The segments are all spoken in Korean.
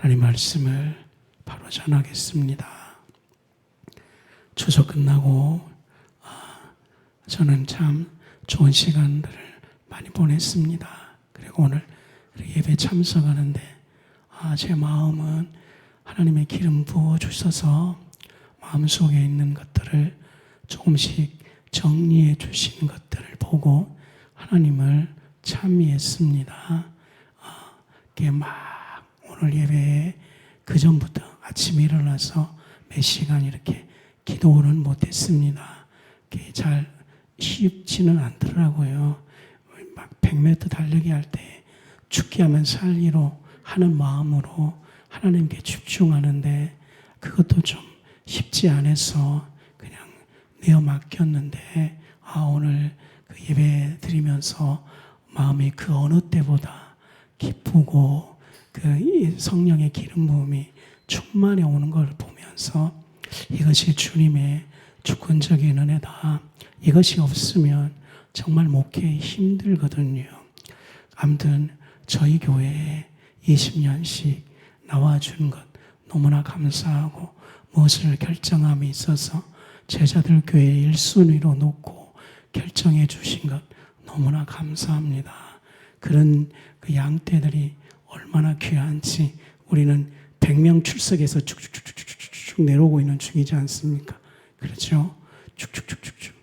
하나님 말씀을 바로 전하겠습니다. 추석 끝나고 저는 참 좋은 시간들을 많이 보냈습니다. 그리고 오늘 예배 참석하는데 제 마음은 하나님의 기름 부어 주셔서 마음속에 있는 것들을 조금씩 정리해 주시는 것들을 보고 하나님을 찬미했습니다. 그게 막 오늘 예배에 그 전부터 아침에 일어나서 몇 시간 이렇게 기도는 못했습니다. 그게 잘 쉽지는 않더라고요. 막 100m 달리기 할 때 죽게 하면 살기로 하는 마음으로 하나님께 집중하는데 그것도 좀 쉽지 않아서 그냥 내어 맡겼는데 오늘 그 예배 드리면서 마음이 그 어느 때보다 기쁘고 그 성령의 기름 부음이 충만해 오는 걸 보면서 이것이 주님의 주권적인 은혜다. 이것이 없으면 정말 목회에 힘들거든요. 아무튼 저희 교회에 20년씩 나와준 것 너무나 감사하고 무엇을 결정함에 있어서 제자들 교회 1순위로 놓고 결정해 주신 것 너무나 감사합니다. 그런 그 양떼들이 얼마나 귀한지 우리는 100명 출석해서 쭉쭉쭉쭉쭉 내려오고 있는 중이지 않습니까? 그렇죠? 쭉쭉쭉쭉쭉.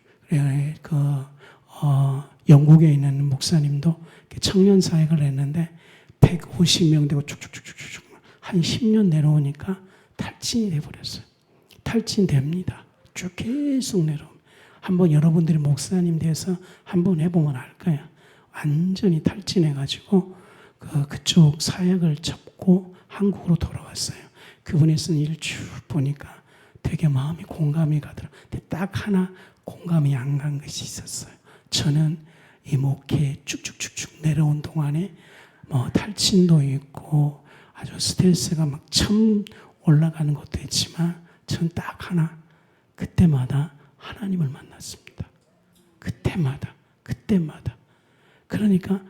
영국에 있는 목사님도 청년 사역을 했는데 150명 되고 쭉쭉쭉쭉 한 10년 내려오니까 탈진이 돼버렸어요. 탈진됩니다. 쭉 계속 내려오면. 한번 여러분들이 목사님 돼서 한번 해보면 알 거예요. 완전히 탈진해가지고 그쪽 사역을 접고 한국으로 돌아왔어요. 그분이 쓴 일 쭉 보니까 되게 마음이 공감이 가더라고요. 근데 딱 하나 공감이 안 간 것이 있었어요. 저는 이 목회에 쭉쭉쭉쭉 내려온 동안에 탈진도 있고 아주 스트레스가 막 참 올라가는 것도 있지만 전 딱 하나 그때마다 하나님을 만났습니다. 그때마다 그러니까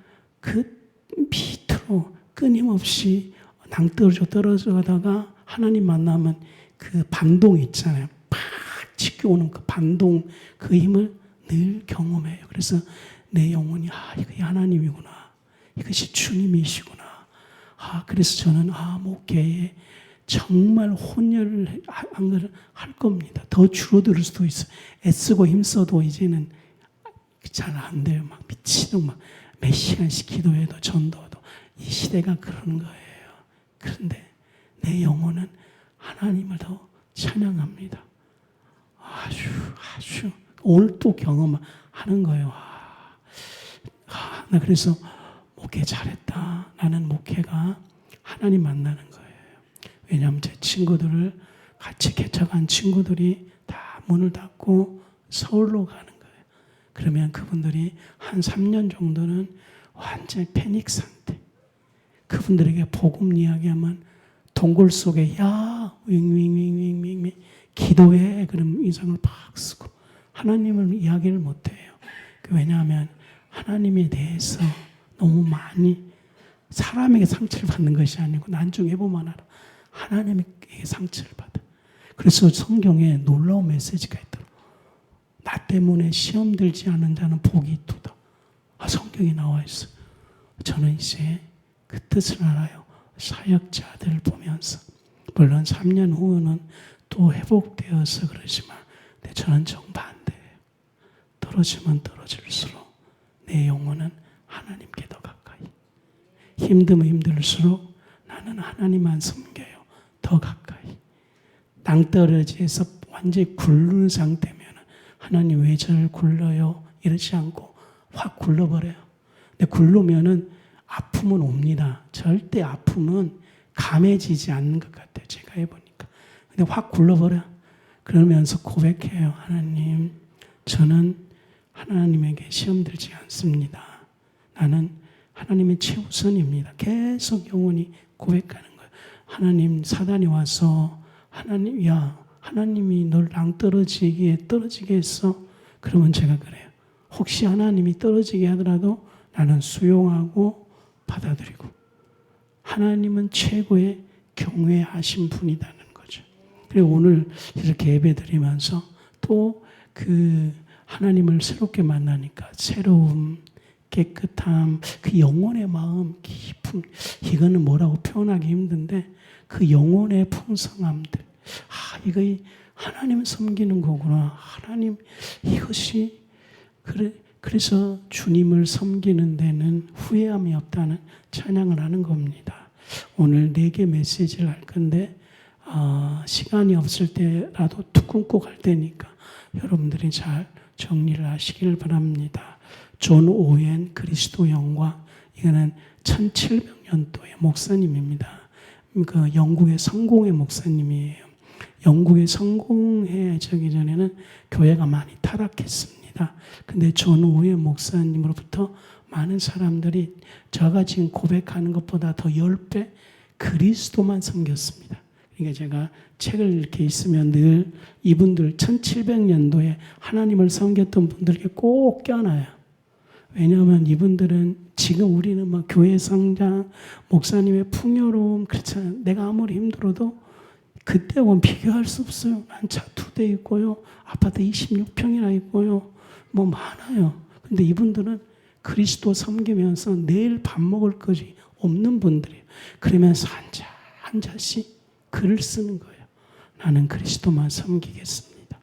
그 밑으로 끊임없이 낭떠러져 떨어져 가다가 하나님 만나면 그 반동 있잖아요. 팍 치켜오는 그 반동 그 힘을 늘 경험해요. 그래서 내 영혼이 이것이 하나님이구나. 이것이 주님이시구나. 그래서 저는 목회에 정말 혼혈을 할 겁니다. 더 줄어들 수도 있어요. 애쓰고 힘써도 이제는 잘 안 돼요. 막 미치도록 막 몇 시간씩 기도해도 전도도 이 시대가 그런 거예요. 그런데 내 영혼은 하나님을 더 찬양합니다. 아주 오늘 또 경험하는 거예요. 나 그래서 목회 잘했다. 나는 목회가 하나님 만나는 거예요. 왜냐하면 제 친구들을 같이 개척한 친구들이 다 문을 닫고 서울로 가는 거예요. 그러면 그분들이 한 3년 정도는 완전히 패닉 상태. 그분들에게 복음 이야기하면 동굴 속에 윙윙윙윙윙 기도해. 그럼 인상을 팍 쓰고 하나님을 이야기를 못해요. 왜냐하면 하나님에 대해서 너무 많이 사람에게 상처를 받는 것이 아니고 나중에 보면 알아. 하나님에게 상처를 받아. 그래서 성경에 놀라운 메시지가 있더라고요. 나 때문에 시험 들지 않은 자는 복이 있도다. 성경에 나와 있어. 저는 이제 그 뜻을 알아요. 사역자들을 보면서. 물론 3년 후는 또 회복되어서 그러지만 근데 저는 정반대예요. 떨어지면 떨어질수록 내 영혼은 하나님께 더 가까이. 힘들면 힘들수록 나는 하나님만 섬겨요. 더 가까이. 낭떠러지에서 완전히 굴르는 상태면 하나님 왜 저를 굴러요? 이러지 않고 확 굴러버려요. 근데 굴르면은 아픔은 옵니다. 절대 아픔은 감해지지 않는 것 같아요. 제가 해보니까. 근데 확 굴러버려요. 그러면서 고백해요. 하나님, 저는 하나님에게 시험 들지 않습니다. 나는 하나님의 최우선입니다. 계속 영원히 고백하는 거예요. 하나님, 사단이 와서 하나님이 널 낭떠러지게 했어? 그러면 제가 그래요. 혹시 하나님이 떨어지게 하더라도 나는 수용하고 받아들이고 하나님은 최고의 경외하신 분이라는 거죠. 그리고 오늘 이렇게 예배 드리면서 또 그 하나님을 새롭게 만나니까 새로움, 깨끗함, 그 영혼의 마음 깊음, 이거는 뭐라고 표현하기 힘든데 그 영혼의 풍성함들, 이거 하나님 섬기는 거구나. 하나님 이것이 그래서 주님을 섬기는 데는 후회함이 없다는 찬양을 하는 겁니다. 오늘 4개 메시지를 할 건데 시간이 없을 때라도 툭 끊고 갈 테니까 여러분들이 잘 정리를 하시길 바랍니다. 존 오웬 그리스도 영광, 이거는 1700년도의 목사님입니다. 그 영국의 성공회 목사님이에요. 영국에 성공해지기 전에는 교회가 많이 타락했습니다. 근데 존 오웬 목사님으로부터 많은 사람들이 제가 지금 고백하는 것보다 더 10배 그리스도만 섬겼습니다. 그러니까 제가 책을 이렇게 있으면 늘 이분들 1700년도에 하나님을 섬겼던 분들에게 꼭 껴놔요. 왜냐하면 이분들은 지금 우리는 막 교회 성장, 목사님의 풍요로움, 그렇잖아요. 내가 아무리 힘들어도 그때하고는 비교할 수 없어요. 난 차 2대 있고요. 아파트 26평이나 있고요. 뭐 많아요. 근데 이분들은 그리스도 섬기면서 내일 밥 먹을 것이 없는 분들이에요. 그러면서 한 자씩 글을 쓰는 거예요. 나는 그리스도만 섬기겠습니다.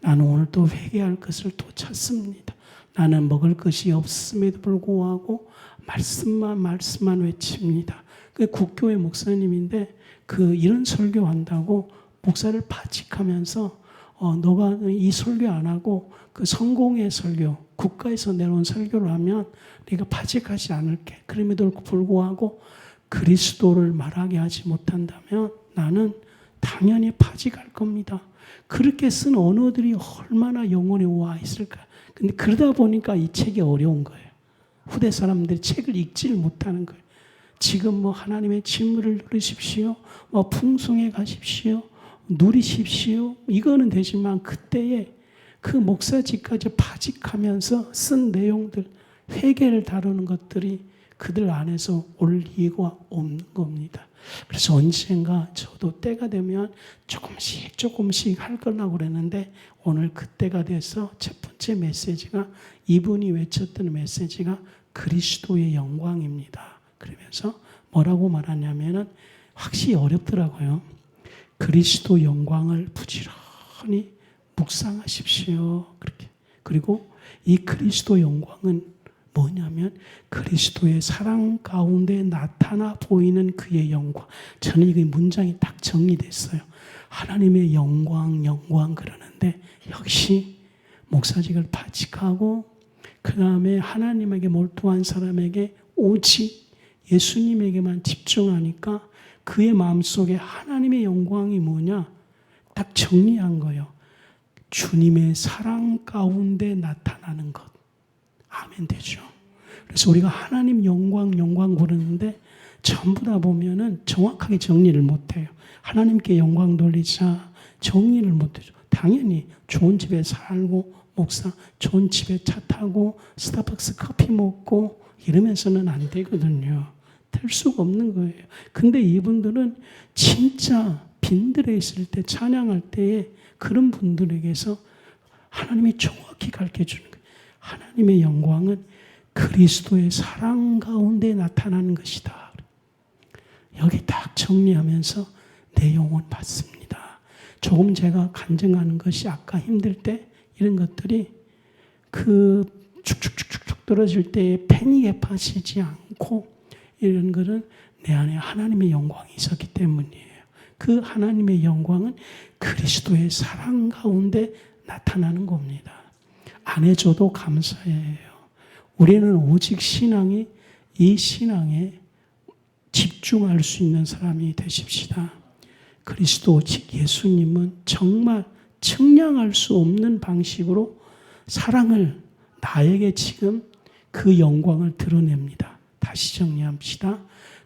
나는 오늘 또 회개할 것을 또 찾습니다. 나는 먹을 것이 없음에도 불구하고 말씀만 외칩니다. 그 국교회 목사님인데 이런 설교한다고 목사를 바칙하면서 너가 이 설교 안 하고 그 성공의 설교, 국가에서 내려온 설교를 하면 네가 바칙하지 않을게. 그럼에도 불구하고 그리스도를 말하게 하지 못한다면 나는 당연히 바칙할 겁니다. 그렇게 쓴 언어들이 얼마나 영혼에 와 있을까. 근데 그러다 보니까 이 책이 어려운 거예요. 후대 사람들이 책을 읽지를 못하는 거예요. 지금 뭐 하나님의 진물을 누리십시오. 뭐 풍성해 가십시오. 누리십시오. 이거는 되지만 그때에 그 목사직까지 바직하면서 쓴 내용들, 회개를 다루는 것들이 그들 안에서 올 이유가 없는 겁니다. 그래서 언젠가 저도 때가 되면 조금씩 할 거라고 그랬는데 오늘 그때가 돼서 첫 번째 메시지가 이분이 외쳤던 메시지가 그리스도의 영광입니다. 그러면서 뭐라고 말하냐면은 확실히 어렵더라고요. 그리스도 영광을 부지런히 묵상하십시오. 그렇게. 그리고 이 그리스도 영광은 뭐냐면 그리스도의 사랑 가운데 나타나 보이는 그의 영광. 저는 이 문장이 딱 정리됐어요. 하나님의 영광 그러는데 역시 목사직을 바칙하고 그 다음에 하나님에게 몰두한 사람에게 오직 예수님에게만 집중하니까 그의 마음속에 하나님의 영광이 뭐냐 딱 정리한 거예요. 주님의 사랑 가운데 나타나는 것. 아멘 되죠. 그래서 우리가 하나님 영광 그러는데 전부 다 보면은 정확하게 정리를 못해요. 하나님께 영광 돌리자 정리를 못해요. 당연히 좋은 집에 살고 목사 좋은 집에 차 타고 스타벅스 커피 먹고 이러면서는 안 되거든요. 될 수가 없는 거예요. 근데 이분들은 진짜 빈들에 있을 때 찬양할 때에 그런 분들에게서 하나님이 정확히 가르쳐 주는 거예요. 하나님의 영광은 그리스도의 사랑 가운데 나타나는 것이다. 여기 딱 정리하면서 내용을 받습니다. 조금 제가 간증하는 것이 아까 힘들 때 이런 것들이 그 축축축축 떨어질 때에 패닉에 빠지지 않고 이런 것은 내 안에 하나님의 영광이 있었기 때문이에요. 그 하나님의 영광은 그리스도의 사랑 가운데 나타나는 겁니다. 안 해줘도 감사해요. 우리는 오직 이 신앙에 집중할 수 있는 사람이 되십시다. 그리스도 즉 예수님은 정말 측량할 수 없는 방식으로 사랑을 나에게 지금 그 영광을 드러냅니다. 다시 정리합시다.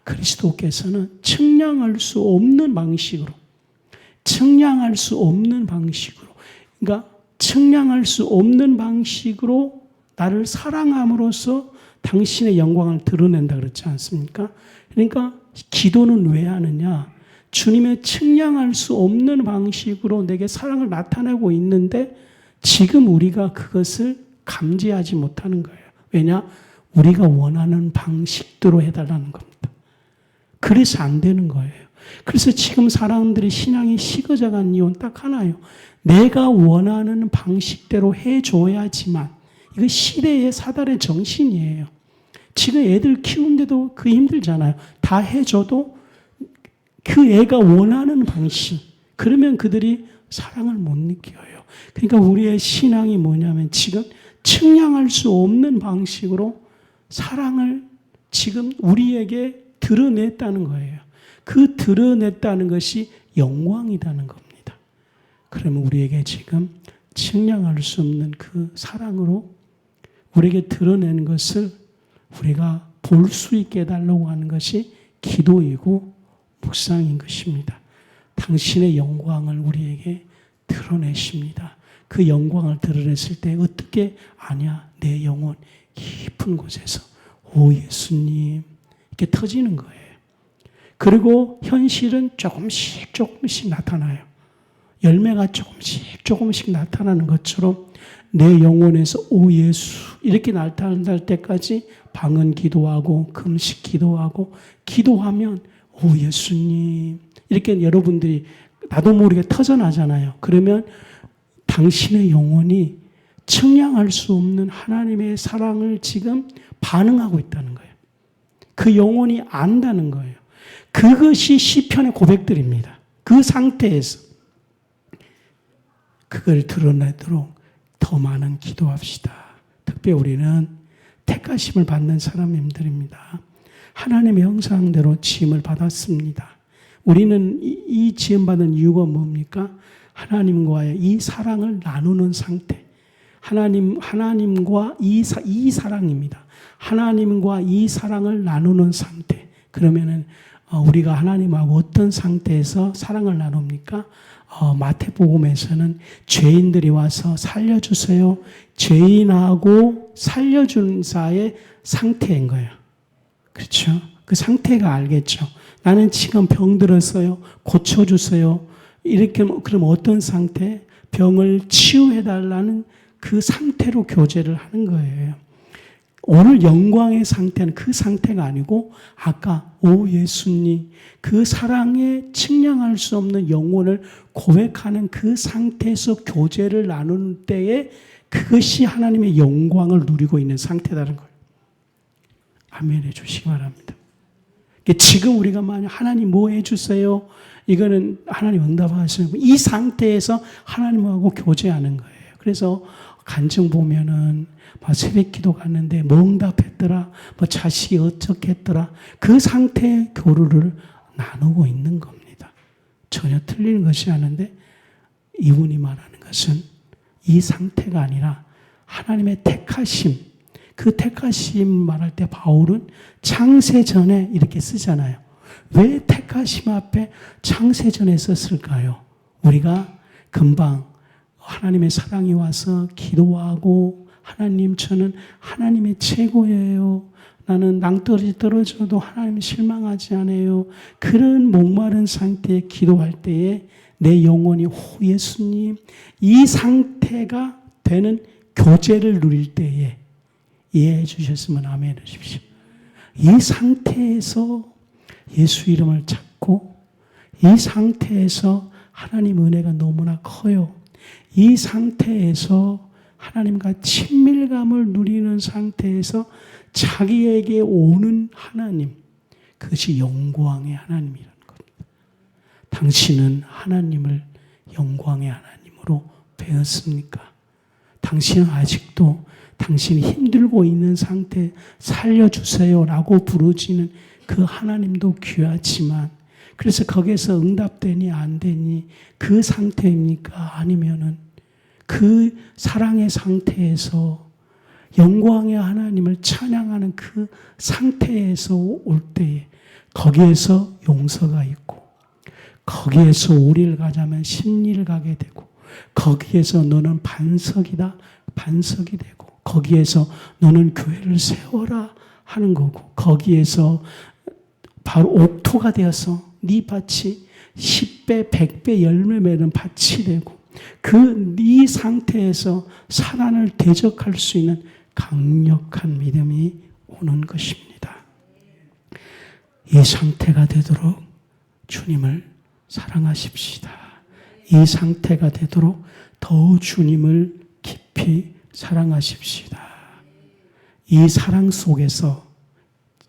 그리스도께서는 측량할 수 없는 방식으로 그러니까 측량할 수 없는 방식으로 나를 사랑함으로써 당신의 영광을 드러낸다 그렇지 않습니까? 그러니까 기도는 왜 하느냐? 주님의 측량할 수 없는 방식으로 내게 사랑을 나타내고 있는데 지금 우리가 그것을 감지하지 못하는 거예요. 왜냐? 우리가 원하는 방식대로 해달라는 겁니다. 그래서 안 되는 거예요. 그래서 지금 사람들의 신앙이 식어져 간 이유는 딱 하나예요. 내가 원하는 방식대로 해줘야지만, 이거 시대의 사달의 정신이에요. 지금 애들 키우는데도 그 힘들잖아요. 다 해줘도 그 애가 원하는 방식, 그러면 그들이 사랑을 못 느껴요. 그러니까 우리의 신앙이 뭐냐면 지금 측량할 수 없는 방식으로 사랑을 지금 우리에게 드러냈다는 거예요. 그 드러냈다는 것이 영광이라는 겁니다. 그러면 우리에게 지금 측량할 수 없는 그 사랑으로 우리에게 드러내는 것을 우리가 볼 수 있게 해달라고 하는 것이 기도이고 묵상인 것입니다. 당신의 영광을 우리에게 드러내십니다. 그 영광을 드러냈을 때 어떻게 아냐? 내 영혼 깊은 곳에서 오 예수님 이렇게 터지는 거예요. 그리고 현실은 조금씩 나타나요. 열매가 조금씩 나타나는 것처럼 내 영혼에서 오 예수 이렇게 나타날 때까지 방언 기도하고 금식 기도하고 기도하면 오 예수님 이렇게 여러분들이 나도 모르게 터져나잖아요. 그러면 당신의 영혼이 측량할 수 없는 하나님의 사랑을 지금 반응하고 있다는 거예요. 그 영혼이 안다는 거예요. 그것이 시편의 고백들입니다. 그 상태에서 그걸 드러내도록 더 많은 기도합시다. 특별히 우리는 택하심을 받는 사람들입니다. 하나님의 형상대로 지음을 받았습니다. 우리는 이 지음받은 이유가 뭡니까? 하나님과의 이 사랑을 나누는 상태. 하나님과 이 사랑입니다. 하나님과 이 사랑을 나누는 상태. 그러면은 우리가 하나님하고 어떤 상태에서 사랑을 나눕니까? 마태복음에서는 죄인들이 와서 살려주세요. 죄인하고 살려준 자의 상태인 거예요. 그렇죠? 그 상태가 알겠죠. 나는 지금 병들었어요. 고쳐주세요. 이렇게 그럼 어떤 상태? 병을 치유해달라는 그 상태로 교제를 하는 거예요. 오늘 영광의 상태는 그 상태가 아니고 아까 오 예수님 그 사랑에 측량할 수 없는 영혼을 고백하는 그 상태에서 교제를 나누는 때에 그것이 하나님의 영광을 누리고 있는 상태라는 거예요. 아멘 해주시기 바랍니다. 지금 우리가 만약 하나님 뭐 해주세요? 이거는 하나님 응답하시는 거예요. 이 상태에서 하나님하고 교제하는 거예요. 그래서 간증 보면은 새벽 기도 갔는데 뭐 응답했더라, 자식이 어떻게 했더라, 그 상태의 교류를 나누고 있는 겁니다. 전혀 틀리는 것이 아닌데 이분이 말하는 것은 이 상태가 아니라 하나님의 택하심, 그 택하심 말할 때 바울은 창세전에 이렇게 쓰잖아요. 왜 택하심 앞에 창세전에 썼을까요? 우리가 금방 하나님의 사랑이 와서 기도하고 하나님 저는 하나님의 최고예요. 나는 낭떠러지 떨어져도 하나님 실망하지 않아요. 그런 목마른 상태에 기도할 때에 내 영혼이 오 예수님 이 상태가 되는 교제를 누릴 때에 이해해 주셨으면 아멘 하십시오. 이 상태에서 예수 이름을 찾고 이 상태에서 하나님 은혜가 너무나 커요. 이 상태에서 하나님과 친밀감을 누리는 상태에서 자기에게 오는 하나님, 그것이 영광의 하나님이라는 겁니다. 당신은 하나님을 영광의 하나님으로 배웠습니까? 당신은 아직도 당신이 힘들고 있는 상태 살려주세요라고 부르짖는 그 하나님도 귀하지만 그래서 거기에서 응답되니 안 되니 그 상태입니까? 아니면은 그 사랑의 상태에서 영광의 하나님을 찬양하는 그 상태에서 올 때에 거기에서 용서가 있고 거기에서 우리를 가자면 심리를 가게 되고 거기에서 너는 반석이다 반석이 되고 거기에서 너는 교회를 세워라 하는 거고 거기에서 바로 옥토가 되어서 네 밭이 10배, 100배 열매 맺는 밭이 되고 그 네 상태에서 사단을 대적할 수 있는 강력한 믿음이 오는 것입니다. 이 상태가 되도록 주님을 사랑하십시다. 이 상태가 되도록 더 주님을 깊이 사랑하십시다. 이 사랑 속에서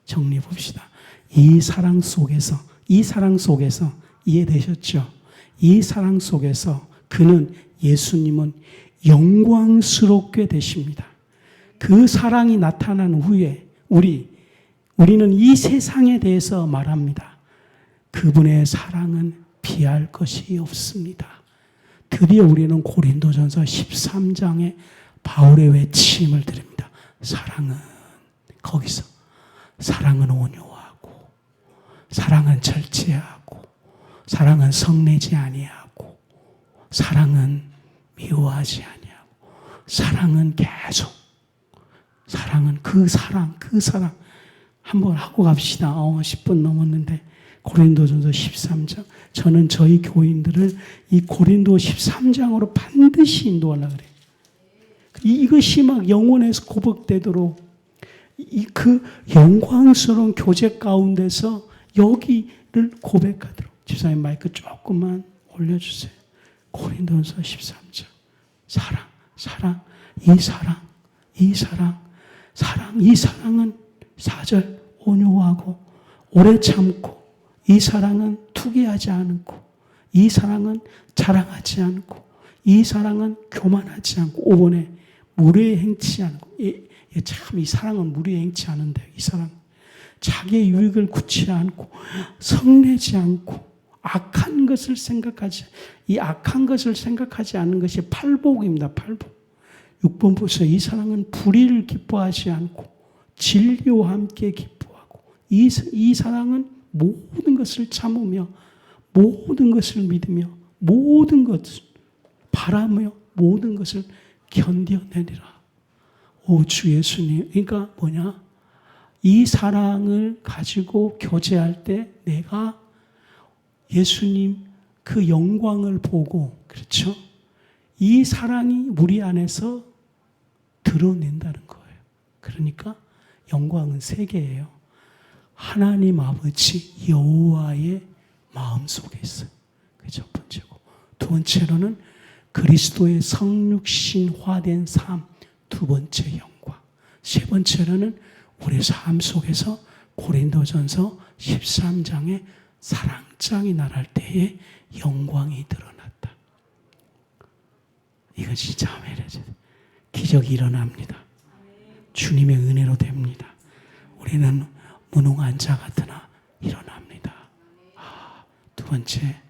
정리해 봅시다. 이 사랑 속에서 이해되셨죠? 이 사랑 속에서 그는 예수님은 영광스럽게 되십니다. 그 사랑이 나타난 후에 우리는 이 세상에 대해서 말합니다. 그분의 사랑은 비할 것이 없습니다. 드디어 우리는 고린도전서 13장에 바울의 외침을 드립니다. 거기서 사랑은 온유하고 사랑은 절제하고 사랑은 성내지 아니하고 사랑은 미워하지 아니하고 사랑은 계속 사랑은 그 사랑 한번 하고 갑시다. 10분 넘었는데 고린도전서 13장 저는 저희 교인들을 이 고린도 13장으로 반드시 인도하려고 그래요. 이것이 막 영혼에서 고백되도록 그 영광스러운 교제 가운데서 여기를 고백하도록 집사님 마이크 조금만 올려주세요. 고린도전서 13장 사랑 이 사랑은 4절 온유하고 오래 참고 이 사랑은 투기하지 않고 이 사랑은 자랑하지 않고 이 사랑은 교만하지 않고 5번에 무례 행치 않고 참 이 사랑은 무례 행치 않은데 이 사랑 자기의 유익을 굳지 않고 성내지 않고 악한 것을 생각하지 않는 것이 팔복입니다. 팔복. 6번 보세요. 이 사랑은 불의를 기뻐하지 않고 진리와 함께 기뻐하고 이 사랑은 모든 것을 참으며 모든 것을 믿으며 모든 것을 바라며 모든 것을 견뎌내리라. 오 주 예수님. 그러니까 뭐냐? 이 사랑을 가지고 교제할 때 내가 예수님 그 영광을 보고 그렇죠? 이 사랑이 우리 안에서 드러낸다는 거예요. 그러니까 영광은 세 개예요. 하나님 아버지 여호와의 마음속에 있어요. 그게 첫 번째고 두 번째로는 그리스도의 성육신화된 삶 두 번째 영광. 세 번째로는 우리 삶 속에서 고린도전서 13장의 사랑장이 나랄 때에 영광이 드러났다. 이건 진짜 아멘이죠. 기적이 일어납니다. 주님의 은혜로 됩니다. 우리는 무능한 자 같으나 일어납니다. 두 번째,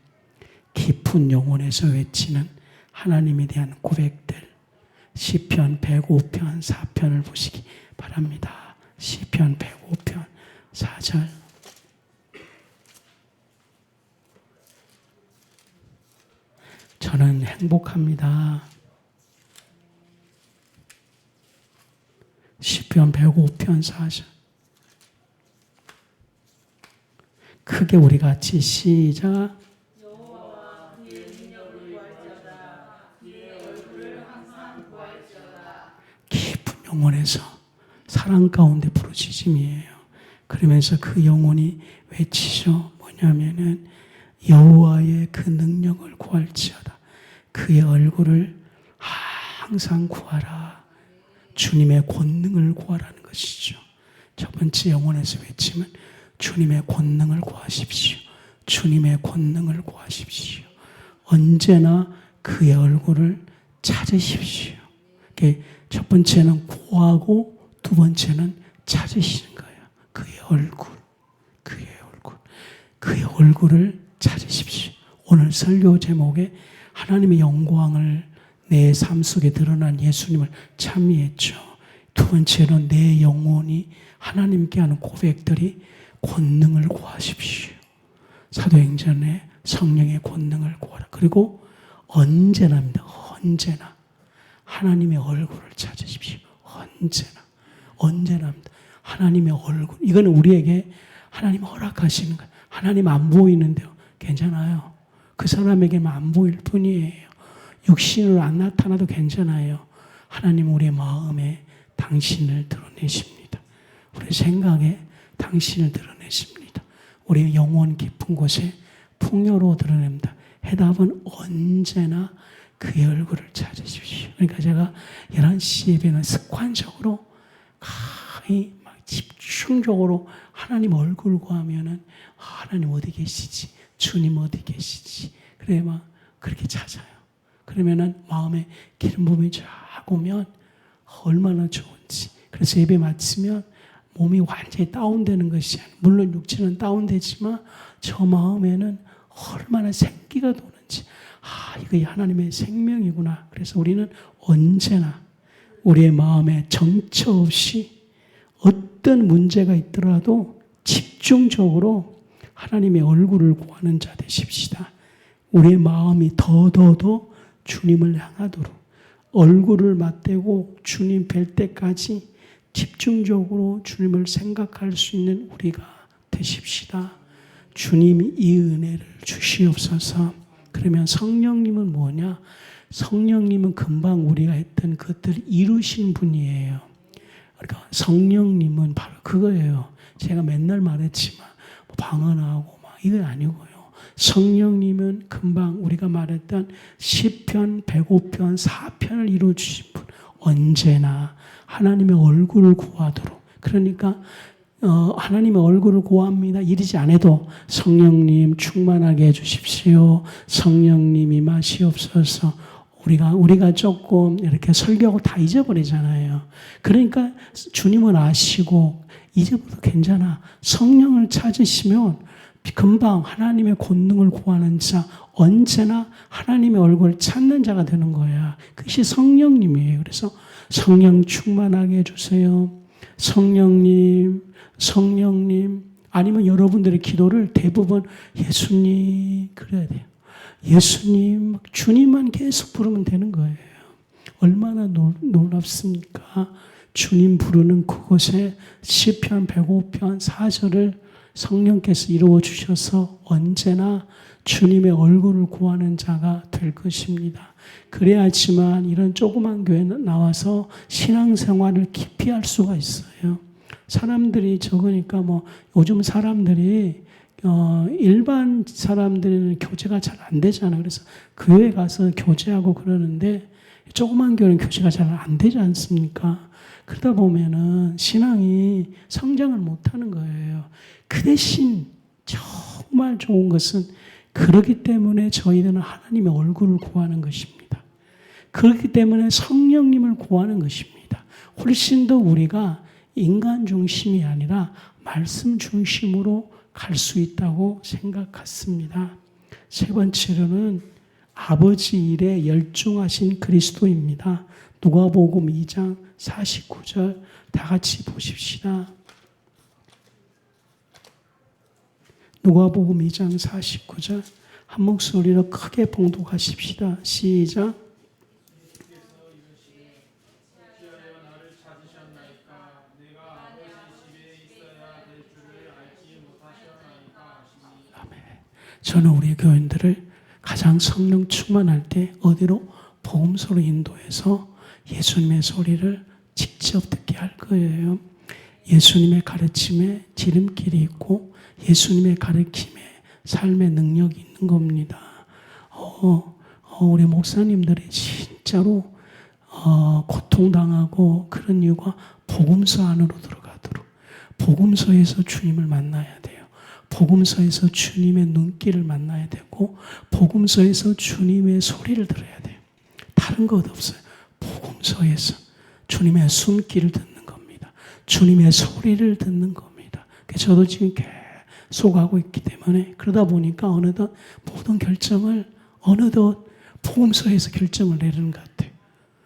깊은 영혼에서 외치는 하나님에 대한 고백들. 시편 105편 4편을 보시기 바랍니다. 시편 105편 4절. 저는 행복합니다. 시편 105편 4절. 크게 우리 같이 시작. 깊은 영혼에서 사랑 가운데 부르짖음이에요. 그러면서 그 영혼이 외치죠. 뭐냐면은 여호와의 그 능력을 구할지어다. 그의 얼굴을 항상 구하라. 주님의 권능을 구하라는 것이죠. 첫 번째 영혼에서 외치면 주님의 권능을 구하십시오. 주님의 권능을 구하십시오. 언제나 그의 얼굴을 찾으십시오. 첫 번째는 구하고 두 번째는 찾으시는 거예요. 그의 얼굴을 찾으십시오. 오늘 설교 제목에 하나님의 영광을 내 삶 속에 드러난 예수님을 찬미했죠. 두 번째는 내 영혼이 하나님께 하는 고백들이 권능을 구하십시오. 사도행전에 성령의 권능을 구하라. 그리고 언제나입니다. 언제나 하나님의 얼굴을 찾으십시오. 언제나입니다. 하나님의 얼굴. 이거는 우리에게 하나님 허락하시는 거예요. 하나님 안 보이는데요. 괜찮아요. 그 사람에게만 안 보일 뿐이에요. 육신으로 안 나타나도 괜찮아요. 하나님 우리의 마음에 당신을 드러내십니다. 우리 생각에 당신을 드러내십니다. 우리의 영혼 깊은 곳에 풍요로 드러냅니다. 해답은 언제나 그의 얼굴을 찾으십시오. 그러니까 제가 11시 예배는 습관적으로 가히 막 집중적으로 하나님 얼굴 구하면은 하나님 어디 계시지? 주님 어디 계시지? 그래 막 그렇게 찾아요. 그러면은 마음에 기름 부음이 쫙 오면 얼마나 좋은지. 그래서 예배 마치면 몸이 완전히 다운되는 것이 아니에요. 물론 육체는 다운되지만 저 마음에는 얼마나 생기가 도는지. 이거 하나님의 생명이구나. 그래서 우리는 언제나 우리의 마음에 정처 없이 어떤 문제가 있더라도 집중적으로 하나님의 얼굴을 구하는 자 되십시다. 우리의 마음이 더 주님을 향하도록 얼굴을 맞대고 주님 뵐 때까지 집중적으로 주님을 생각할 수 있는 우리가 되십시다. 주님이 이 은혜를 주시옵소서. 그러면 성령님은 뭐냐? 성령님은 금방 우리가 했던 것들을 이루신 분이에요. 그러니까 성령님은 바로 그거예요. 제가 맨날 말했지만 방언하고 막 이건 아니고요. 성령님은 금방 우리가 말했던 시편, 105편, 4편을 이루어주신 분. 언제나 하나님의 얼굴을 구하도록. 그러니까 하나님의 얼굴을 구합니다. 이러지 않아도 성령님 충만하게 해주십시오. 성령님 임하시옵소서. 우리가 조금 이렇게 설교하고 다 잊어버리잖아요. 그러니까 주님은 아시고 잊어버려도 괜찮아. 성령을 찾으시면 금방 하나님의 권능을 구하는 자, 언제나 하나님의 얼굴을 찾는 자가 되는 거야. 그것이 성령님이에요. 그래서 성령 충만하게 해주세요. 성령님, 아니면 여러분들의 기도를 대부분 예수님 그래야 돼요. 예수님, 주님만 계속 부르면 되는 거예요. 얼마나 놀랍습니까? 주님 부르는 그곳에 시편 105편 4절을 성령께서 이루어 주셔서 언제나 주님의 얼굴을 구하는 자가 될 것입니다. 그래야지만 이런 조그만 교회에 나와서 신앙생활을 깊이 할 수가 있어요. 사람들이 적으니까 요즘 사람들이 일반 사람들은 교제가 잘 안 되잖아요. 그래서 교회 가서 교제하고 그러는데 조그만 교회는 교제가 잘 안 되지 않습니까? 그러다 보면은 신앙이 성장을 못하는 거예요. 그 대신 정말 좋은 것은 그렇기 때문에 저희들은 하나님의 얼굴을 구하는 것입니다. 그렇기 때문에 성령님을 구하는 것입니다. 훨씬 더 우리가 인간 중심이 아니라 말씀 중심으로 갈 수 있다고 생각했습니다. 세 번째로는 아버지 일에 열중하신 그리스도입니다. 누가복음 2장 49절 다 같이 보십시다. 누가복음 2장 49절 한 목소리로 크게 봉독하십시다. 시작. 아멘. 저는 우리 교인들을 가장 성령 충만할 때 어디로? 복음서로 인도해서 예수님의 소리를 직접 듣게 할 거예요. 예수님의 가르침에 지름길이 있고 예수님의 가르침에 삶의 능력이 있는 겁니다. 우리 목사님들이 진짜로 고통당하고 그런 이유가 복음서 안으로 들어가도록 복음서에서 주님을 만나야 돼요. 복음서에서 주님의 눈길을 만나야 되고 복음서에서 주님의 소리를 들어야 돼요. 다른 것 없어요. 복음서에서 주님의 숨길을 듣는 겁니다. 주님의 소리를 듣는 겁니다. 저도 지금 계속 하고 있기 때문에 그러다 보니까 어느덧 모든 결정을 어느덧 복음서에서 결정을 내리는 것 같아요.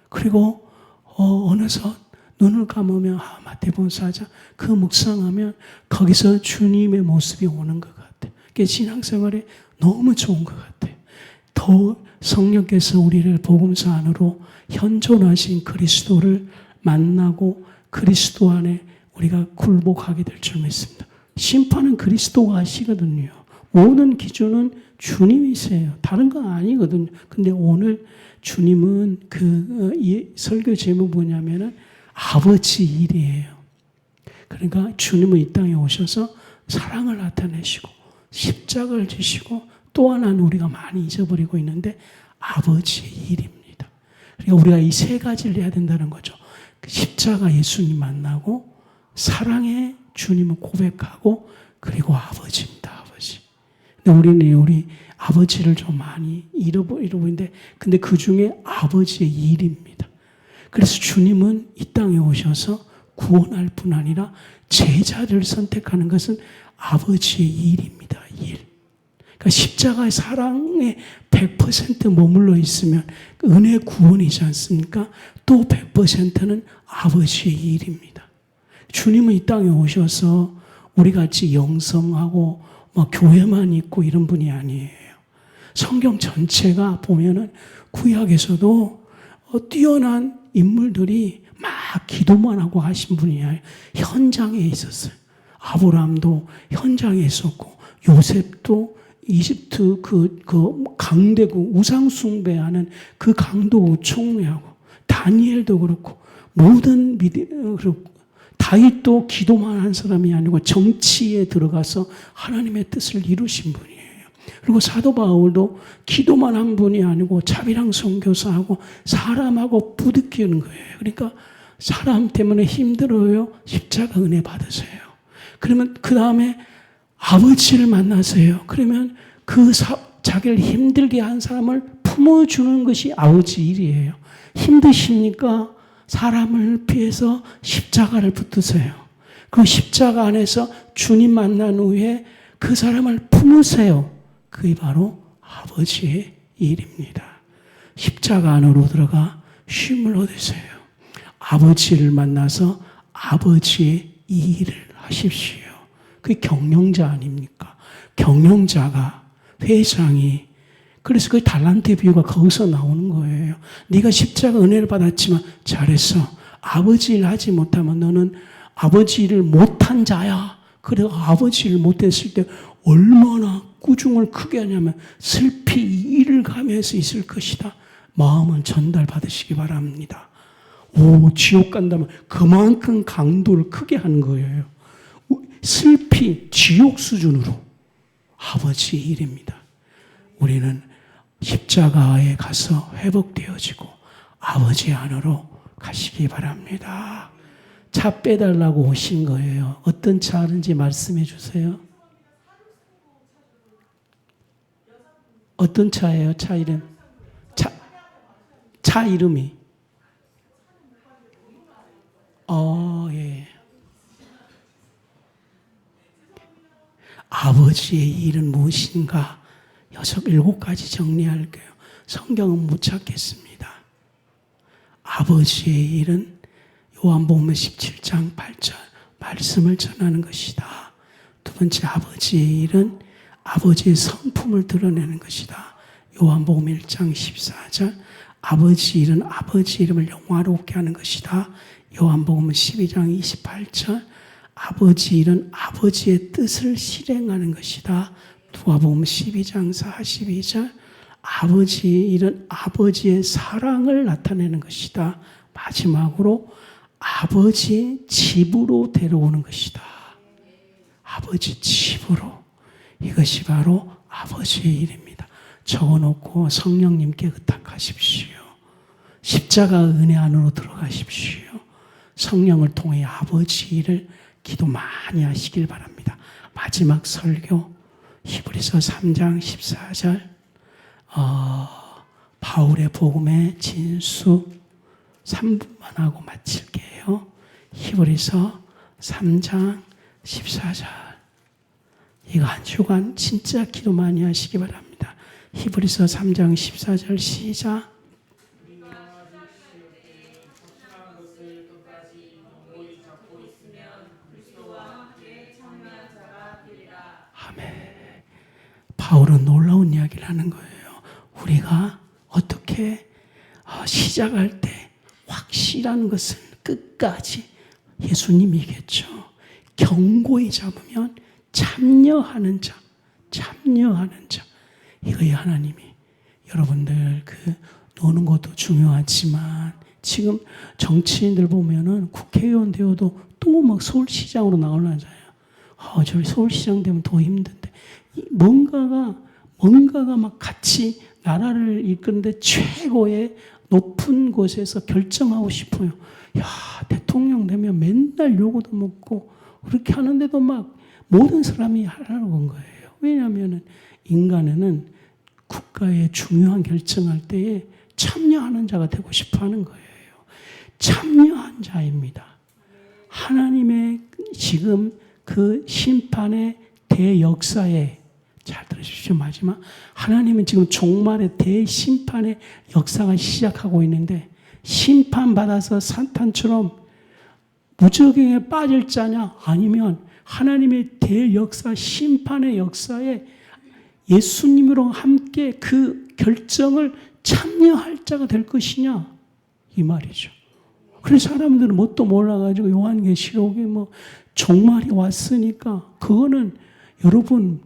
그리고 어느덧 눈을 감으면 마태복음 4장 그 묵상하면 거기서 주님의 모습이 오는 것 같아요. 그게 신앙생활에 너무 좋은 것 같아요. 더 성령께서 우리를 복음서 안으로 현존하신 그리스도를 만나고 그리스도 안에 우리가 굴복하게 될 줄 믿습니다. 심판은 그리스도가 하시거든요. 모든 기준은 주님이세요. 다른 건 아니거든요. 근데 오늘 주님은 이 설교 제목 뭐냐면은 아버지 일이에요. 그러니까 주님은 이 땅에 오셔서 사랑을 나타내시고 십자가를 지시고 또 하나는 우리가 많이 잊어버리고 있는데 아버지의 일입니다. 그러니까 우리가 이 세 가지를 해야 된다는 거죠. 십자가 예수님 만나고 사랑의 주님을 고백하고 그리고 아버지입니다. 아버지. 근데 우리는 우리 아버지를 좀 많이 잃어버리는데 근데 그 중에 아버지의 일입니다. 그래서 주님은 이 땅에 오셔서 구원할 뿐 아니라 제자를 선택하는 것은 아버지의 일입니다. 일. 그러니까 십자가의 사랑에 100% 머물러 있으면 은혜 구원이지 않습니까? 또 100%는 아버지의 일입니다. 주님은 이 땅에 오셔서 우리 같이 영성하고 교회만 있고 이런 분이 아니에요. 성경 전체가 보면은 구약에서도 뛰어난 인물들이 막 기도만 하고 하신 분이에요. 현장에 있었어요. 아브라함도 현장에 있었고 요셉도 이집트 그 강대국 우상 숭배하는 그 강도 총리하고 다니엘도 그렇고 모든 다윗도 기도만 한 사람이 아니고 정치에 들어가서 하나님의 뜻을 이루신 분이에요. 그리고 사도 바울도 기도만 한 분이 아니고 자비랑 선교사하고 사람하고 부딪히는 거예요. 그러니까 사람 때문에 힘들어요. 십자가 은혜 받으세요. 그러면 그 다음에 아버지를 만나세요. 그러면 자기를 힘들게 한 사람을 품어주는 것이 아버지 일이에요. 힘드십니까? 사람을 피해서 십자가를 붙드세요. 그 십자가 안에서 주님 만난 후에 그 사람을 품으세요. 그게 바로 아버지의 일입니다. 십자가 안으로 들어가 쉼을 얻으세요. 아버지를 만나서 아버지의 일을 하십시오. 그게 경영자 아닙니까? 경영자가 회장이 그래서 그 달란트 비유가 거기서 나오는 거예요. 네가 십자가 은혜를 받았지만 잘했어. 아버지 일 하지 못하면 너는 아버지 일을 못한 자야. 그래서 아버지 일을 못했을 때 얼마나 꾸중을 크게 하냐면 슬피 이를 가면서 있을 것이다. 마음은 전달 받으시기 바랍니다. 지옥 간다면 그만큼 강도를 크게 하는 거예요. 슬피 지옥 수준으로 아버지의 일입니다. 우리는 십자가에 가서 회복되어지고 아버지 안으로 가시기 바랍니다. 차 빼달라고 오신 거예요. 어떤 차인지 말씀해 주세요. 어떤 차예요? 차 이름? 차 이름이? 예. 아버지의 일은 무엇인가? 7가지 정리할게요. 성경은 못 찾겠습니다. 아버지의 일은 요한복음 17장 8절 말씀을 전하는 것이다. 두 번째 아버지의 일은 아버지의 성품을 드러내는 것이다. 요한복음 1장 14절 아버지 일은 아버지 이름을 영화롭게 하는 것이다. 요한복음 12장 28절 아버지 일은 아버지의 뜻을 실행하는 것이다. 누가복음 12장 42절 아버지의 일은 아버지의 사랑을 나타내는 것이다. 마지막으로 아버지 집으로 데려오는 것이다. 아버지 집으로. 이것이 바로 아버지의 일입니다. 적어놓고 성령님께 의탁하십시오. 십자가 은혜 안으로 들어가십시오. 성령을 통해 아버지 일을 기도 많이 하시길 바랍니다. 마지막 설교 히브리서 3장 14절 바울의 복음의 진수 3분만 하고 마칠게요. 히브리서 3장 14절 이거 한 주간 진짜 기도 많이 하시기 바랍니다. 히브리서 3장 14절 시작. 아멘. 바울은 놀라운 이야기를 하는 거예요. 우리가 어떻게 시작할 때 확실한 것은 끝까지 예수님이겠죠. 견고히 잡으면 참여하는 자, 참여하는 자. 이거야 하나님이. 여러분들 노는 것도 중요하지만 지금 정치인들 보면은 국회의원 되어도 또 막 서울시장으로 나오려잖아요. 저희 서울시장 되면 더 힘든데. 뭔가가 막 같이 나라를 이끄는데 최고의 높은 곳에서 결정하고 싶어요. 대통령 되면 맨날 요구도 먹고 그렇게 하는데도 막 모든 사람이 하라고 한 거예요. 왜냐하면 인간은 국가의 중요한 결정할 때에 참여하는 자가 되고 싶어 하는 거예요. 참여한 자입니다. 하나님의 지금 그 심판의 대역사에 잘 들으십시오. 마지막 하나님은 지금 종말의 대심판의 역사가 시작하고 있는데 심판받아서 사탄처럼 무적행에 빠질 자냐 아니면 하나님의 대역사 심판의 역사에 예수님으로 함께 그 결정을 참여할 자가 될 것이냐 이 말이죠. 그래서 사람들은 뭣도 몰라가지고 요한계시록에 종말이 왔으니까 그거는 여러분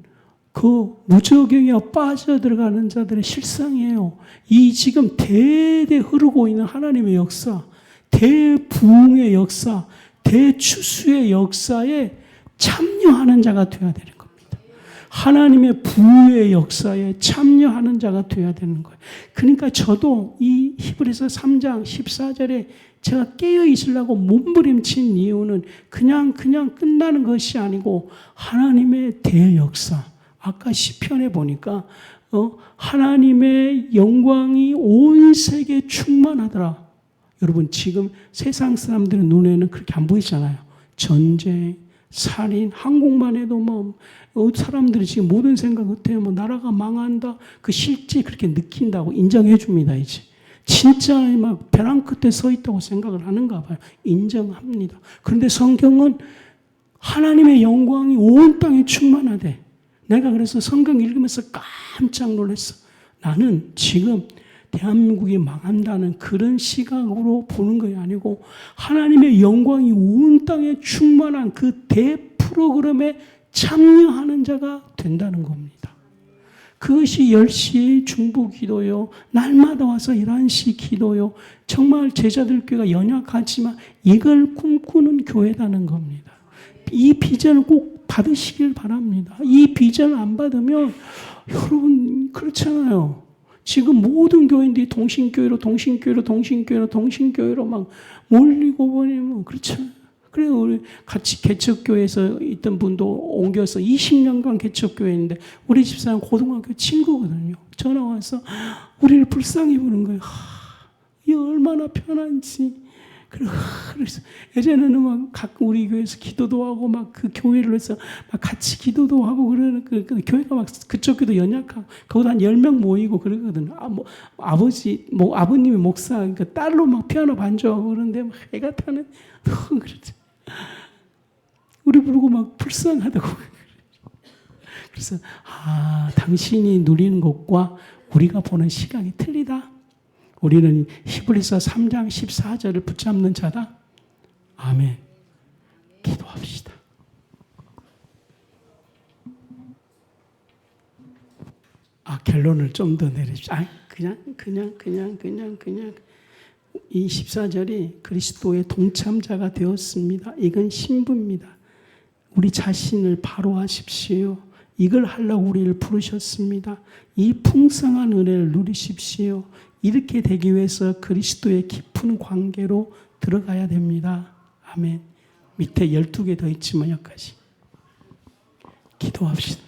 그 무적경에 빠져들어가는 자들의 실상이에요. 이 지금 대대 흐르고 있는 하나님의 역사, 대부흥의 역사, 대추수의 역사에 참여하는 자가 되어야 되는 겁니다. 하나님의 부의 역사에 참여하는 자가 되어야 되는 거예요. 그러니까 저도 이 히브리서 3장 14절에 제가 깨어 있으려고 몸부림친 이유는 그냥 끝나는 것이 아니고 하나님의 대역사. 아까 시편에 보니까 하나님의 영광이 온 세계에 충만하더라. 여러분 지금 세상 사람들의 눈에는 그렇게 안 보이잖아요. 전쟁, 살인, 한국만 해도 사람들이 지금 모든 생각 어때요? 나라가 망한다. 그 실제 그렇게 느낀다고 인정해 줍니다. 이제 진짜 막 벼랑 끝에 서 있다고 생각을 하는가 봐요. 인정합니다. 그런데 성경은 하나님의 영광이 온 땅에 충만하대. 내가 그래서 성경 읽으면서 깜짝 놀랐어. 나는 지금 대한민국이 망한다는 그런 시각으로 보는 것이 아니고 하나님의 영광이 온 땅에 충만한 그 대프로그램에 참여하는 자가 된다는 겁니다. 그것이 10시 중보 기도요. 날마다 와서 11시 기도요. 정말 제자들 교회가 연약하지만 이걸 꿈꾸는 교회라는 겁니다. 이 비전을 꼭 받으시길 바랍니다. 이 비전을 안 받으면 여러분 그렇잖아요. 지금 모든 교인들이 동신교회로 막 몰리고 보니 그렇잖아요. 그래서 우리 같이 개척교회에서 있던 분도 옮겨서 20년간 개척교회인데 우리 집사람 고등학교 친구거든요. 전화 와서 우리를 불쌍히 보는 거예요. 이 얼마나 편한지. 그래서 예전에는 막 가끔 우리 교회에서 기도도 하고 막 그 교회를 해서 막 같이 기도도 하고 그러는 그 교회가 막 그쪽 교도 연약하고 거기다 한 10명 모이고 그러거든. 아버님이 목사 그러니까 딸로 막 피아노 반주하고 그러는데 막 애가 타는 그렇죠. 우리 부르고 막 불쌍하다고. 그래서 당신이 누리는 것과 우리가 보는 시각이 틀리다. 우리는 히브리서 3장 14절을 붙잡는 자다. 아멘. 기도합시다. 결론을 좀 더 내립시다. 그냥. 이 14절이 그리스도의 동참자가 되었습니다. 이건 신부입니다. 우리 자신을 바로 하십시오. 이걸 하려고 우리를 부르셨습니다. 이 풍성한 은혜를 누리십시오. 이렇게 되기 위해서 그리스도의 깊은 관계로 들어가야 됩니다. 아멘. 밑에 12개 더 있지만 여기까지. 기도합시다.